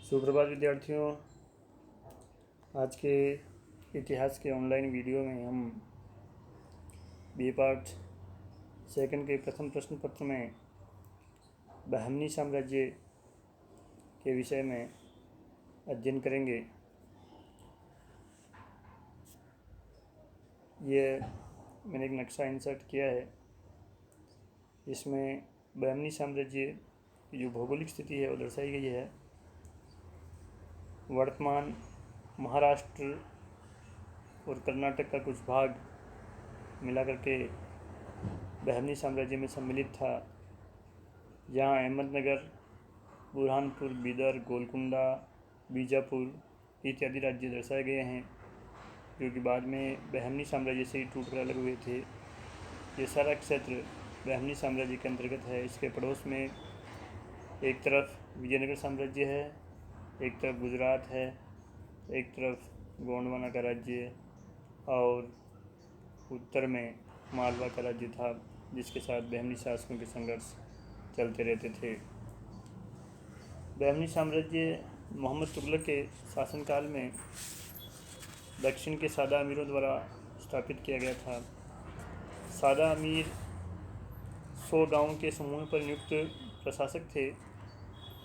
सुप्रभात विद्यार्थियों। आज के इतिहास के ऑनलाइन वीडियो में हम बी पार्ट सेकंड के प्रथम प्रश्न पत्र में बहमनी साम्राज्य के विषय में अध्ययन करेंगे। ये मैंने एक नक्शा इंसर्ट किया है। इसमें बहमनी साम्राज्य की जो भौगोलिक स्थिति है वो दर्शाई गई है। वर्तमान महाराष्ट्र और कर्नाटक का कुछ भाग मिला करके बहमनी साम्राज्य में सम्मिलित था, जहाँ अहमदनगर, बुरहानपुर, बीदर, गोलकुंडा, बीजापुर इत्यादि राज्य दर्शाए गए हैं, जो कि बाद में बहमनी साम्राज्य से ही टूटकर अलग हुए थे। ये सारा क्षेत्र बहमनी साम्राज्य के अंतर्गत है। इसके पड़ोस में एक तरफ विजयनगर साम्राज्य है, एक तरफ गुजरात है, एक तरफ गोंडवाना का राज्य और उत्तर में मालवा का राज्य था, जिसके साथ बहमनी शासकों के संघर्ष चलते रहते थे। बहमनी साम्राज्य मोहम्मद तुगलक के शासनकाल में दक्षिण के सादा अमीरों द्वारा स्थापित किया गया था। सादा अमीर 100 गाँव के समूह पर नियुक्त प्रशासक थे,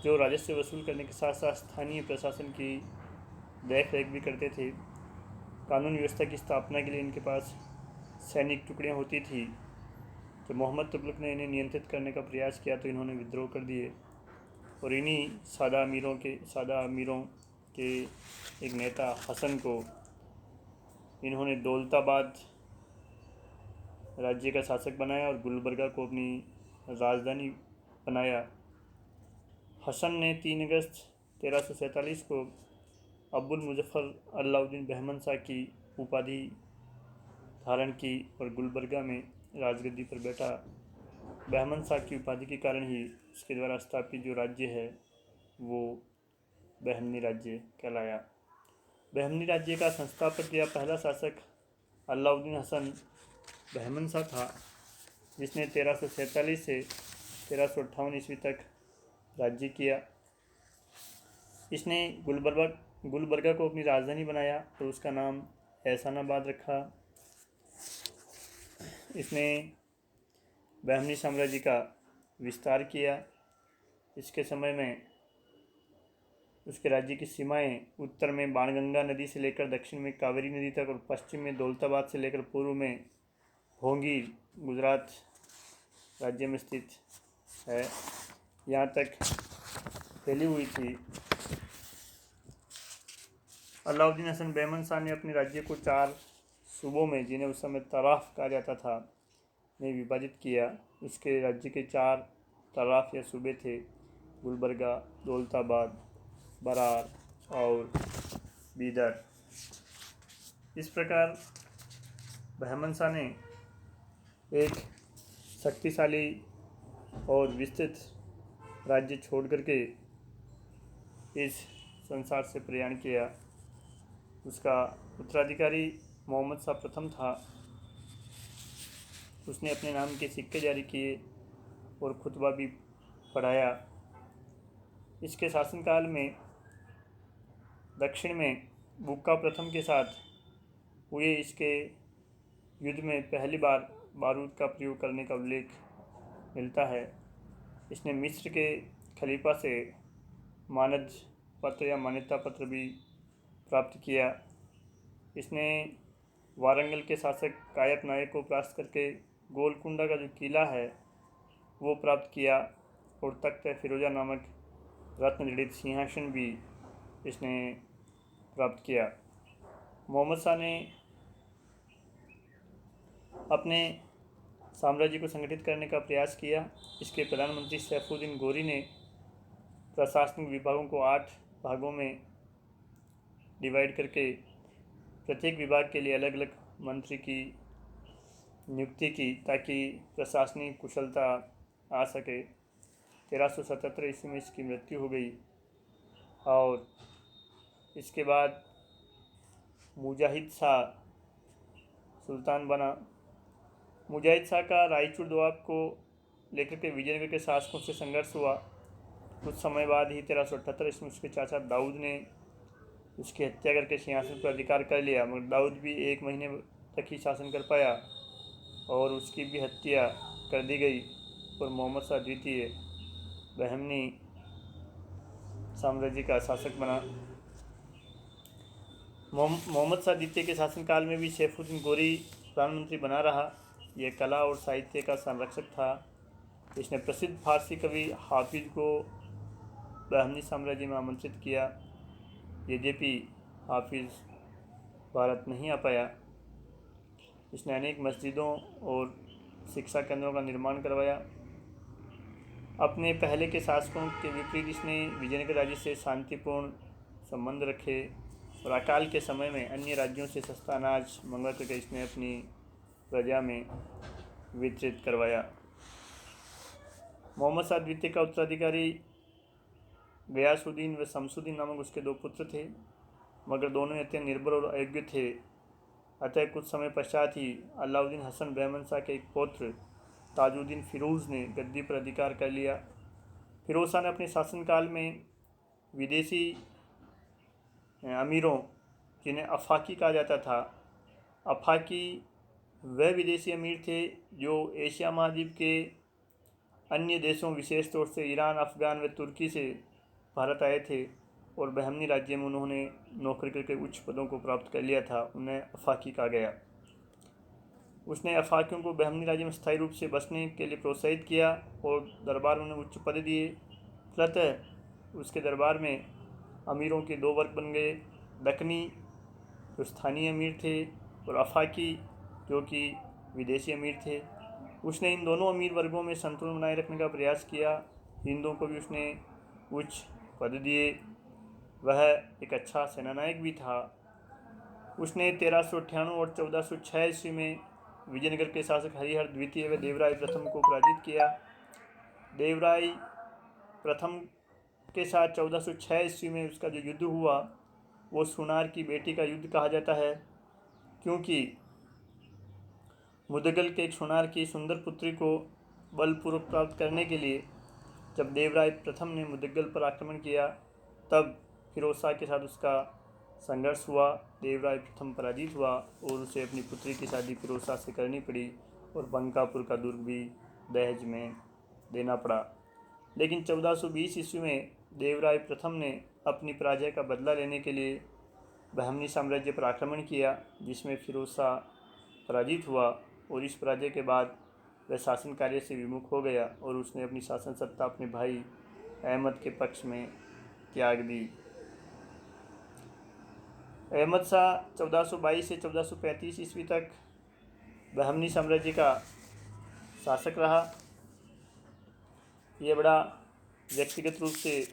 जो राजस्व वसूल करने के साथ साथ स्थानीय प्रशासन की देख रेख भी करते थे। कानून व्यवस्था की स्थापना के लिए इनके पास सैनिक टुकड़ियाँ होती थी। जब मोहम्मद तुगलक ने इन्हें नियंत्रित करने का प्रयास किया तो इन्होंने विद्रोह कर दिए और इन्हीं सादा अमीरों के एक नेता हसन को इन्होंने दौलताबाद राज्य का शासक बनाया और गुलबर्गा को अपनी राजधानी बनाया। हसन ने 3 अगस्त 1347 को अब्दुल मुजफ्फर अलाउद्दीन बहमन शाह की उपाधि धारण की और गुलबर्गा में राजगद्दी पर बैठा। बहमन शाह की उपाधि के कारण ही उसके द्वारा स्थापित जो राज्य है वो बहमनी राज्य कहलाया। बहमनी राज्य का संस्थापक या पहला शासक अलाउद्दीन हसन बहमन शाह था, जिसने 1347 से 1358 ईस्वी तक राज्य किया। इसने गुलबर्गा को अपनी राजधानी बनाया तो उसका नाम एहसानाबाद रखा। इसने बहमनी साम्राज्य का विस्तार किया। इसके समय में उसके राज्य की सीमाएं उत्तर में बाणगंगा नदी से लेकर दक्षिण में कावेरी नदी तक और पश्चिम में दौलताबाद से लेकर पूर्व में भोंगी गुजरात राज्य में स्थित है, यहाँ तक फैली हुई थी। अलाउद्दीन हसन बहमन शाह ने अपने राज्य को 4 सूबों में, जिन्हें उस समय तराफ कहा जाता था, में विभाजित किया। उसके राज्य के 4 तराफ या सूबे थे: गुलबर्गा, दौलताबाद, बरार और बीदर। इस प्रकार बहमन शाह ने एक शक्तिशाली और विस्तृत राज्य छोड़ करके इस संसार से प्रयाण किया। उसका उत्तराधिकारी मोहम्मद शाह प्रथम था। उसने अपने नाम के सिक्के जारी किए और खुतबा भी पढ़ाया। इसके शासनकाल में दक्षिण में बुक्का प्रथम के साथ हुए इसके युद्ध में पहली बार बारूद का प्रयोग करने का उल्लेख मिलता है। इसने मिस्र के खलीफा से मानद पत्र या मान्यता पत्र भी प्राप्त किया। इसने वारंगल के शासक कायप नायक को परास्त करके गोलकुंडा का जो किला है वो प्राप्त किया और तख्त फिरोजा नामक रत्न जड़ित सिंहासन भी इसने प्राप्त किया। मोहम्मद शाह ने अपने साम्राज्य को संगठित करने का प्रयास किया। इसके प्रधानमंत्री सैफुद्दीन गोरी ने प्रशासनिक विभागों को 8 भागों में डिवाइड करके प्रत्येक विभाग के लिए अलग अलग मंत्री की नियुक्ति की, ताकि प्रशासनिक कुशलता आ सके। 1377 ईस्वी में इसकी मृत्यु हो गई और इसके बाद मुजाहिद शाह सुल्तान बना। मुजाहिद शाह का रायचूर दोआब को लेकर के विजयनगर के शासकों से संघर्ष हुआ। कुछ समय बाद ही 1378 ईस्वी में उसके चाचा दाऊद ने उसकी हत्या करके सिंहासन पर अधिकार कर लिया, मगर दाऊद भी 1 महीने तक ही शासन कर पाया और उसकी भी हत्या कर दी गई और मोहम्मद शाह द्वितीय बहमनी साम्राज्य का शासक बना। मोहम्मद शाह द्वितीय के शासनकाल में भी सैफुद्दीन गोरी प्रधानमंत्री बना रहा। यह कला और साहित्य का संरक्षक था। इसने प्रसिद्ध फारसी कवि हाफिज को बहमनी साम्राज्य में आमंत्रित किया। यद्यपि हाफिज भारत नहीं आ पाया, इसने अनेक मस्जिदों और शिक्षा केंद्रों का निर्माण करवाया। अपने पहले के शासकों के विपरीत इसने विजयनगर राज्य से शांतिपूर्ण संबंध रखे और अकाल के समय में अन्य राज्यों से सस्ता अनाज मंगवा करके इसने अपनी प्रजा में वितरित करवाया। मोहम्मद शाह द्वितीय का उत्तराधिकारी गयासुद्दीन व शमसुद्दीन नामक उसके 2 पुत्र थे, मगर दोनों अत्यंत निर्बल और अयोग्य थे। अतः कुछ समय पश्चात ही अलाउद्दीन हसन बहमन शाह के एक पौत्र ताजुद्दीन फिरोज़ ने गद्दी पर अधिकार कर लिया। फिरोज शाह ने अपने शासनकाल में विदेशी अमीरों, जिन्हें अफाकी कहा जाता था, अफाकी वह विदेशी अमीर थे जो एशिया महाद्वीप के अन्य देशों विशेष तौर से ईरान, अफ़गान व तुर्की से भारत आए थे और बहमनी राज्य में उन्होंने नौकरी करके उच्च पदों को प्राप्त कर लिया था। उन्हें अफाकी कहा गया। उसने अफाकियों को बहमनी राज्य में स्थायी रूप से बसने के लिए प्रोत्साहित किया और दरबार में उन्हें उच्च पद दिए। फलतः उसके दरबार में अमीरों के 2 वर्ग बन गए, दक्कनी जो स्थानीय अमीर थे और अफाकी जो कि विदेशी अमीर थे। उसने इन दोनों अमीर वर्गों में संतुलन बनाए रखने का प्रयास किया। हिंदुओं को भी उसने उच्च पद दिए। वह एक अच्छा सेनानायक भी था। उसने 1398 और 1406 ईस्वी में विजयनगर के शासक हरिहर द्वितीय व देवराय प्रथम को पराजित किया। देवराय प्रथम के साथ 1406 ईस्वी में उसका जो युद्ध हुआ वो सुनार की बेटी का युद्ध कहा जाता है, क्योंकि मुदगल के एक सुनार की सुंदर पुत्री को बलपूर्वक प्राप्त करने के लिए जब देवराय प्रथम ने मुदगल पर आक्रमण किया, तब फिरोज शाह के साथ उसका संघर्ष हुआ। देवराय प्रथम पराजित हुआ और उसे अपनी पुत्री की शादी फिरोज शाह से करनी पड़ी और बंकापुर का दुर्ग भी दहेज में देना पड़ा। लेकिन 1420 ईस्वी में देवराय प्रथम ने अपनी पराजय का बदला लेने के लिए बहमनी साम्राज्य पर आक्रमण किया, जिसमें फिरोज शाह पराजित हुआ और इस पराजय के बाद वह शासन कार्य से विमुख हो गया और उसने अपनी शासन सत्ता अपने भाई अहमद के पक्ष में त्याग दी। अहमद शाह 1422 से 1435 ईस्वी तक बहमनी साम्राज्य का शासक रहा। यह बड़ा व्यक्तिगत रूप से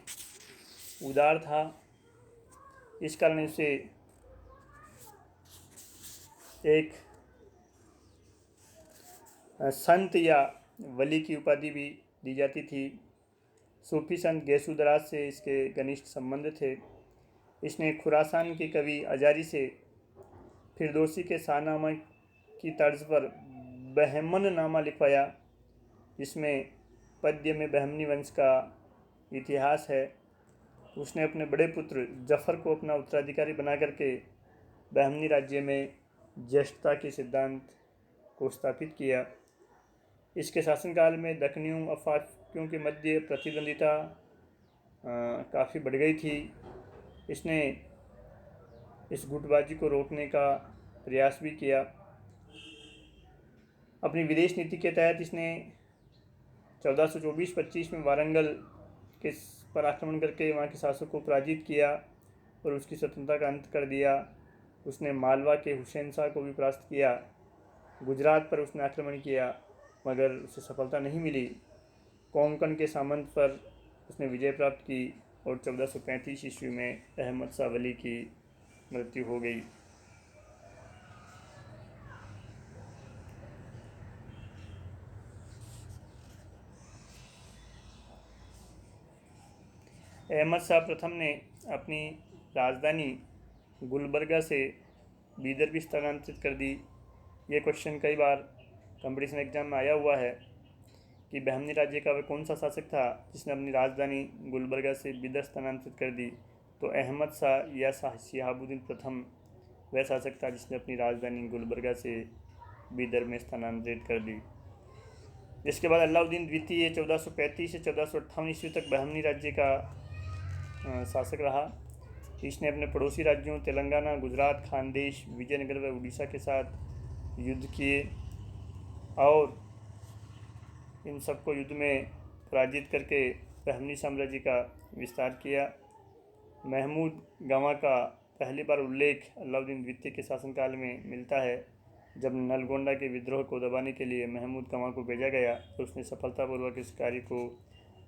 उदार था। इस कारण इसे एक संत या वली की उपाधि भी दी जाती थी। सूफी संत गैसुदराज से इसके घनिष्ठ संबंध थे। इसने खुरासान के कवि अजारी से फिरदौसी के शाहनामा की तर्ज पर बहमन नामा लिखवाया, जिसमें पद्य में बहमनी वंश का इतिहास है। उसने अपने बड़े पुत्र जफ़र को अपना उत्तराधिकारी बना करके बहमनी राज्य में ज्येष्ठता के सिद्धांत को स्थापित किया। इसके शासनकाल में दक्कनियों अफाकियों के मध्य प्रतिद्वंदिता काफ़ी बढ़ गई थी। इसने इस गुटबाजी को रोकने का प्रयास भी किया। अपनी विदेश नीति के तहत इसने 1424-25 में वारंगल के पर आक्रमण करके वहाँ के शासक को पराजित किया और उसकी स्वतंत्रता का अंत कर दिया। उसने मालवा के हुसैन शाह को भी परास्त किया। गुजरात पर उसने आक्रमण किया, मगर उसे सफलता नहीं मिली। कोंकण के सामंत पर उसने विजय प्राप्त की और 1435 ईस्वी में अहमद शाह वली की मृत्यु हो गई। अहमद शाह प्रथम ने अपनी राजधानी गुलबर्गा से बीदर भी स्थानांतरित कर दी। ये क्वेश्चन कई बार कंपटीशन एग्जाम में आया हुआ है। कि बहमनी राज्य का वह कौन सा शासक था जिसने अपनी राजधानी गुलबर्गा से बिदर स्थानांतरित कर दी, तो अहमद शाह या शिहाबुद्दीन प्रथम वह शासक था जिसने अपनी राजधानी गुलबर्गा से बिदर में स्थानांतरित कर दी। इसके बाद अलाउद्दीन द्वितीय 1435 से 1458 ईस्वी तक बहमनी राज्य का शासक रहा। इसने अपने पड़ोसी राज्यों तेलंगाना, गुजरात, खानदेश, विजयनगर व उड़ीसा के साथ युद्ध किए और इन सबको युद्ध में पराजित करके बहमनी साम्राज्य का विस्तार किया। महमूद गंवा का पहली बार उल्लेख अलाउद्दीन द्वितीय के शासनकाल में मिलता है। जब नलगोंडा के विद्रोह को दबाने के लिए महमूद गंवा को भेजा गया तो उसने सफलतापूर्वक इस कार्य को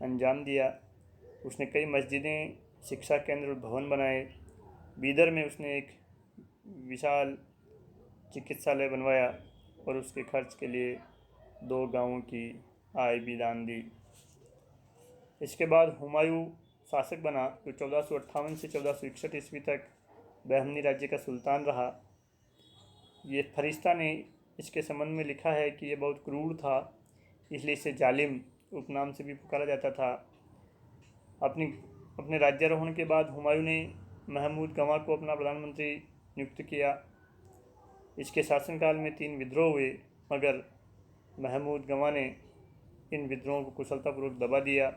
अंजाम दिया। उसने कई मस्जिदें, शिक्षा केंद्र और भवन बनाए। बीदर में उसने एक विशाल चिकित्सालय बनवाया और उसके खर्च के लिए 2 गांवों की आय भी दान दी। इसके बाद हुमायूं शासक बना जो 1458 से 1461 ईस्वी तक बहमनी राज्य का सुल्तान रहा। ये फरिश्ता ने इसके संबंध में लिखा है कि यह बहुत क्रूर था, इसलिए इसे जालिम उपनाम से भी पुकारा जाता था। अपने राज्यारोहण के बाद हुमायूं ने महमूद गंवा को अपना प्रधानमंत्री नियुक्त किया। इसके शासनकाल में 3 विद्रोह हुए, मगर महमूद गंवा ने इन विद्रोहों को कुशलतापूर्वक दबा दिया।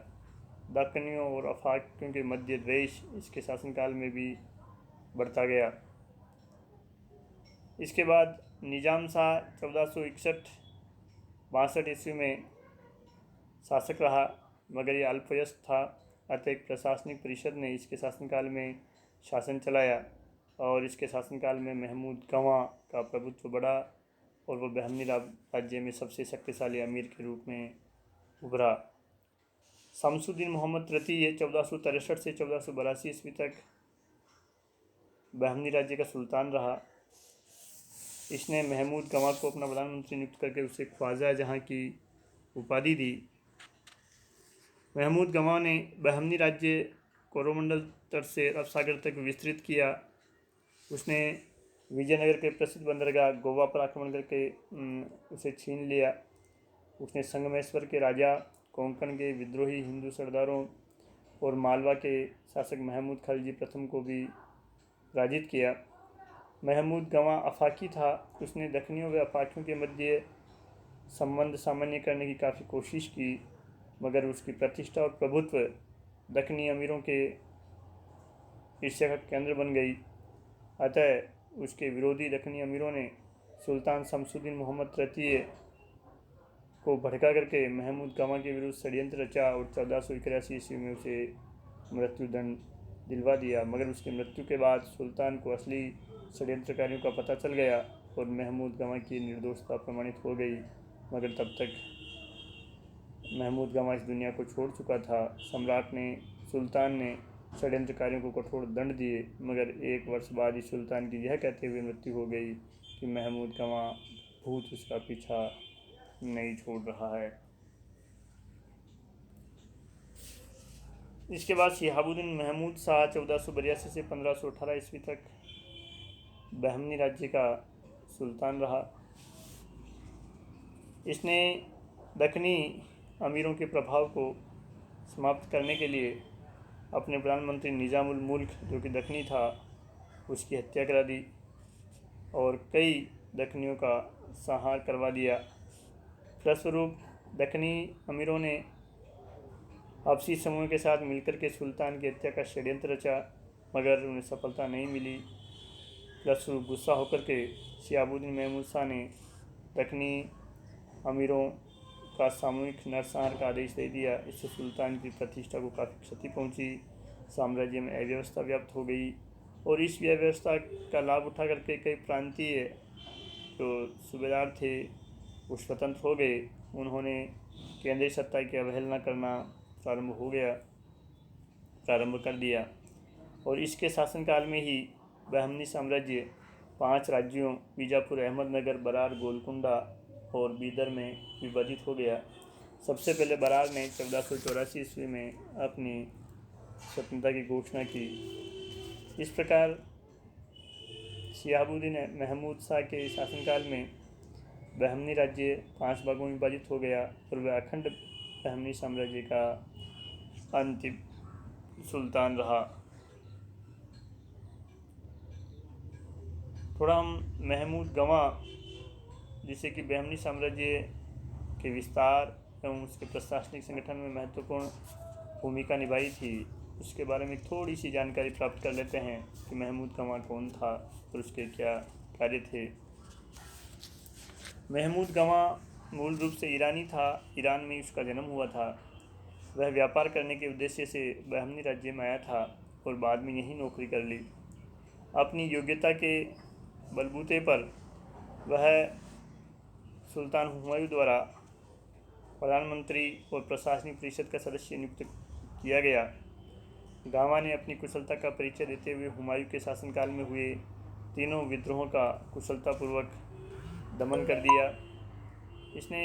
दक्कनियों और अफाकियों के मध्य द्वेष इसके शासनकाल में भी बढ़ता गया। इसके बाद निजाम शाह 1461-62 ईस्वी में शासक रहा, मगर ये अल्पवयस्क था। अतः एक प्रशासनिक परिषद ने इसके शासनकाल में शासन चलाया और इसके शासनकाल में महमूद गंवा का प्रभुत्व बढ़ा और वह बहमनी राज्य में सबसे शक्तिशाली अमीर के रूप में उभरा। शमसुद्दीन मोहम्मद तृतीय 1463 से 1482 ईस्वी तक बहमनी राज्य का सुल्तान रहा। इसने महमूद गंवा को अपना प्रधानमंत्री नियुक्त करके उसे ख्वाजा जहाँ की उपाधि दी। महमूद गंवा ने बहमनी राज्य कोरोमंडल तट से अरब सागर तक विस्तृत किया। उसने विजयनगर के प्रसिद्ध बंदरगाह गोवा पर आक्रमण करके उसे छीन लिया। उसने संगमेश्वर के राजा, कोंकण के विद्रोही हिंदू सरदारों और मालवा के शासक महमूद खलजी प्रथम को भी पराजित किया। महमूद गंवा अफाकी था। उसने दक्कनियों व अफाकियों के मध्य संबंध सामान्य करने की काफ़ी कोशिश की, मगर उसकी प्रतिष्ठा और प्रभुत्व दक्कनी अमीरों के ईर्ष्या का केंद्र बन गई। अतः उसके विरोधी दक्कनी अमीरों ने सुल्तान शमसुद्दीन मोहम्मद तृतीय को भड़का करके महमूद गंवा के विरुद्ध षड्यंत्र रचा और 1481 ईस्वी में उसे मृत्युदंड दिलवा दिया। मगर उसकी मृत्यु के बाद सुल्तान को असली षड्यंत्रकारियों का पता चल गया और महमूद गंवा की निर्दोषता प्रमाणित हो गई, मगर तब तक महमूद गंवा इस दुनिया को छोड़ चुका था। सुल्तान ने षड्यंत्रकारियों को कठोर दंड दिए, मगर 1 वर्ष बाद ही सुल्तान की यह कहते हुए मृत्यु हो गई कि महमूद गंवा भूत उसका पीछा नहीं छोड़ रहा है। इसके बाद शिहाबुद्दीन महमूद शाह 1482 से 1518 ईस्वी तक बहमनी राज्य का सुल्तान रहा। इसने दक्कनी अमीरों के प्रभाव को समाप्त करने के लिए अपने प्रधानमंत्री निजामुल मुल्क जो कि दक्कनी था उसकी हत्या करा दी और कई दक्कनियों का संहार करवा दिया। फलस्वरूप दक्कनी अमीरों ने आपसी समूह के साथ मिलकर के सुल्तान की हत्या का षड्यंत्र रचा, मगर उन्हें सफलता नहीं मिली। फलस्वरूप गुस्सा होकर के शिहाबुद्दीन महमूद शाह ने दक्कनी अमीरों का सामूहिक नरसंहार का आदेश दे दिया। इससे सुल्तान की प्रतिष्ठा को काफ़ी क्षति पहुंची, साम्राज्य में अव्यवस्था व्याप्त हो गई और इस व्यवस्था का लाभ उठा करके कई प्रांतीय जो सूबेदार थे वो स्वतंत्र हो गए। उन्होंने केंद्रीय सत्ता की अवहेलना करना प्रारंभ कर दिया और इसके शासनकाल में ही बहमनी साम्राज्य 5 राज्यों बीजापुर, अहमदनगर, बरार, गोलकुंडा और बीदर में विभाजित हो गया। सबसे पहले बरार ने 1484 ईस्वी में अपनी स्वतंत्रता की घोषणा की। इस प्रकार शिहाबुद्दीन महमूद शाह के शासनकाल में बहमनी राज्य 5 भागों में विभाजित हो गया और वह अखंड बहमनी साम्राज्य का अंतिम सुल्तान रहा। थोड़ा हम महमूद गवां, जिसे कि बहमनी साम्राज्य के विस्तार एवं उसके प्रशासनिक संगठन में महत्वपूर्ण भूमिका निभाई थी, उसके बारे में थोड़ी सी जानकारी प्राप्त कर लेते हैं कि महमूद गवां कौन था और उसके क्या कार्य थे। महमूद गवां मूल रूप से ईरानी था। ईरान में उसका जन्म हुआ था। वह व्यापार करने के उद्देश्य से बहमनी राज्य में आया था और बाद में यहीं नौकरी कर ली। अपनी योग्यता के बलबूते पर वह सुल्तान हुमायूं द्वारा प्रधानमंत्री और प्रशासनिक परिषद का सदस्य नियुक्त किया गया। गावा ने अपनी कुशलता का परिचय देते हुए हुमायूं के शासनकाल में हुए तीनों विद्रोहों का कुशलतापूर्वक दमन कर दिया। इसने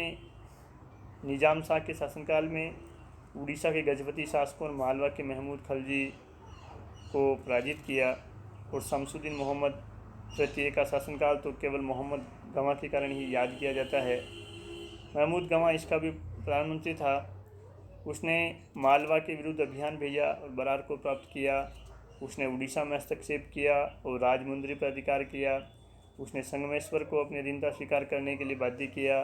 निजाम शाह के शासनकाल में उड़ीसा के गजपति शासकों और मालवा के महमूद खलजी को पराजित किया और शमसुद्दीन मोहम्मद तृतीय का शासनकाल तो केवल मोहम्मद गवां के कारण ही याद किया जाता है। महमूद गवां इसका भी प्रधानमंत्री था। उसने मालवा के विरुद्ध अभियान भेजा और बरार को प्राप्त किया। उसने उड़ीसा में हस्तक्षेप किया और राजमुंदरी पर अधिकार किया। उसने संगमेश्वर को अपनी अधीनता स्वीकार करने के लिए बाध्य किया।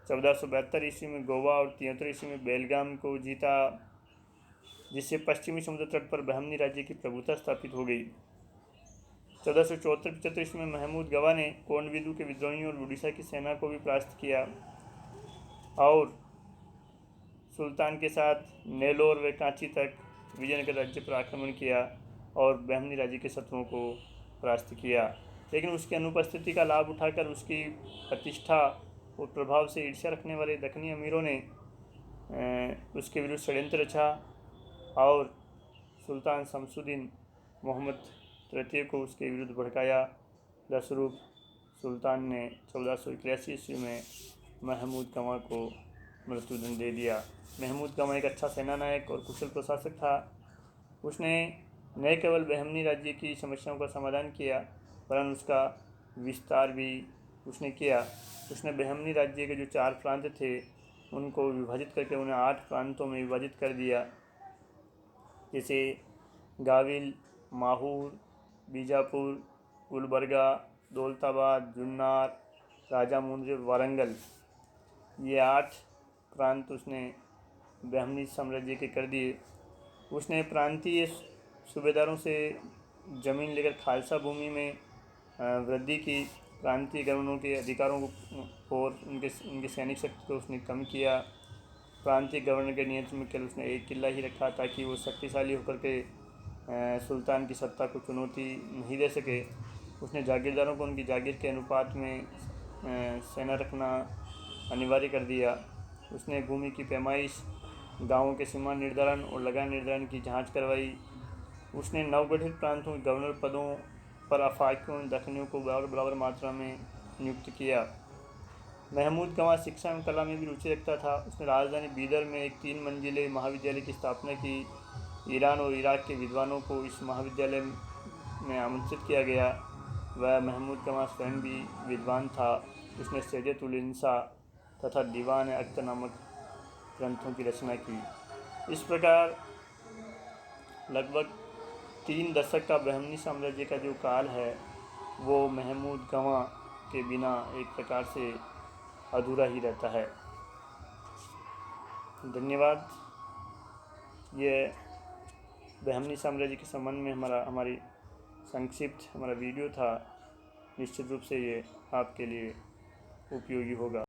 1472 ईस्वी में गोवा और 73 ईस्वी में बेलगाम को जीता, जिससे पश्चिमी समुद्र तट पर बहमनी राज्य की प्रभुता स्थापित हो गई। 1474-75 ईस्वी में महमूद गवां ने कोंडविदु के विद्रोहियों और उड़ीसा की सेना को भी परास्त किया और सुल्तान के साथ नेलोर व कांची तक विजयनगर राज्य पर आक्रमण किया और बहमनी राज्य के शत्रुओं को परास्त किया। लेकिन उसकी अनुपस्थिति का लाभ उठाकर उसकी प्रतिष्ठा और प्रभाव से ईर्ष्या रखने वाले दक्कनी अमीरों ने उसके विरुद्ध षड्यंत्र रचा और सुल्तान शमसुद्दीन मोहम्मद तृतीय को उसके विरुद्ध भड़काया। फलस्वरूप सुल्तान ने 1481 ईस्वी में महमूद गवां को मृत्युदंड दे दिया। महमूद गवां एक अच्छा सेनानायक और कुशल प्रशासक था। उसने न केवल बहमनी राज्य की समस्याओं का समाधान किया, वरन उसका विस्तार भी उसने किया। उसने बहमनी राज्य के जो 4 प्रांत थे उनको विभाजित करके उन्हें 8 प्रांतों में विभाजित कर दिया, जैसे गाविल, माहूर, बीजापुर, गुलबर्गा, दौलताबाद, जुन्नार, राजामुंद्री और वारंगल। ये 8 प्रांत उसने बहमनी साम्राज्य के कर दिए। उसने प्रांतीय सूबेदारों से ज़मीन लेकर खालसा भूमि में वृद्धि की। प्रांतीय गवर्नरों के अधिकारों को और उनके सैनिक शक्ति को उसने कम किया। प्रांतीय गवर्नर के नियंत्रण में केवल उसने एक किला ही रखा ताकि वो शक्तिशाली होकर के सुल्तान की सत्ता को चुनौती नहीं दे सके। उसने जागीरदारों को उनकी जागीर के अनुपात में सेना रखना अनिवार्य कर दिया। उसने भूमि की पैमाइश, गांवों के सीमा निर्धारण और लगान निर्धारण की जांच करवाई। उसने नवगठित प्रांतों के गवर्नर पदों पर अफाकियों और दक्कनियों को बराबर मात्रा में नियुक्त किया। महमूद गवां शिक्षा एवं कला में भी रुचि रखता था। उसने राजधानी बीदर में एक 3 मंजिले महाविद्यालय की स्थापना की। ईरान और इराक के विद्वानों को इस महाविद्यालय में आमंत्रित किया गया। वह महमूद गवां स्वयं भी विद्वान था। उसने सैयदत उल इंसा तथा दीवान अख्तर नामक ग्रंथों की रचना की। इस प्रकार लगभग 3 दशक का बहमनी साम्राज्य का जो काल है वो महमूद गवां के बिना एक प्रकार से अधूरा ही रहता है। धन्यवाद। ये बहमनी साम्राज्य के संबंध में हमारी संक्षिप्त वीडियो था। निश्चित रूप से ये आपके लिए उपयोगी होगा।